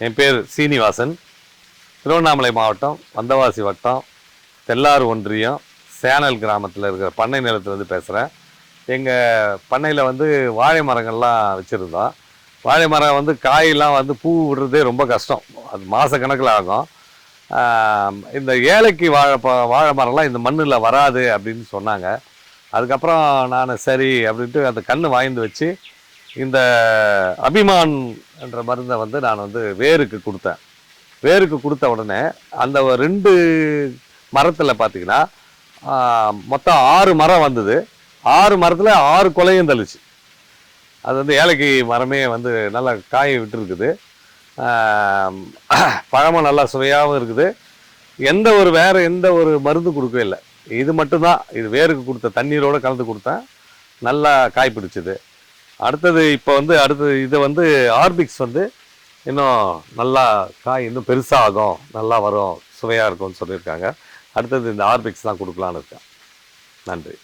என் பேர் சீனிவாசன். திருவண்ணாமலை மாவட்டம் வந்தவாசி வட்டம் தெல்லாறு ஒன்றியம் சேனல் கிராமத்தில் இருக்கிற பண்ணை நிலத்துலேருந்து பேசுகிறேன். எங்கள் பண்ணையில் வந்து வாழை மரங்கள்லாம் வச்சுருந்தோம். வாழை மரம் வந்து காயெல்லாம் வந்து பூ விடுறதே ரொம்ப கஷ்டம், அது மாத கணக்கில் ஆகும். இந்த ஏலக்கி வாழை மரம்லாம் இந்த மண்ணில் வராது அப்படின்னு சொன்னாங்க. அதுக்கப்புறம் நான் சரி அப்படின்ட்டு அந்த கன்று வாய்ந்து வச்சு இந்த அபிமான் என்ற மருந்தை வந்து நான் வந்து வேருக்கு கொடுத்தேன். வேருக்கு கொடுத்த உடனே அந்த 2 மரத்தில் பார்த்தீங்கன்னா மொத்தம் 6 மரம் வந்தது. 6 மரத்தில் 6 கொலையும் தள்ளிச்சு. அது வந்து ஏலக்கி மரமே வந்து நல்லா காய விட்டுருக்குது. பழமும் நல்லா சுவையாகவும் இருக்குது. வேறு எந்த ஒரு மருந்து கொடுக்கவே இல்லை. இது மட்டும்தான், இது வேருக்கு கொடுத்த தண்ணீரோடு கலந்து கொடுத்தேன். நல்லா காய் பிடிச்சிது. அடுத்தது இதை வந்து ஆர்பிக்ஸ் வந்து இன்னும் நல்லா காய் இன்னும் பெருசாகும், நல்லா வரும், சுவையாக இருக்கும்னு சொல்லியிருக்காங்க. அடுத்தது இந்த ஆர்பிக்ஸ் தான் கொடுக்கலான்னு இருக்கேன். நன்றி.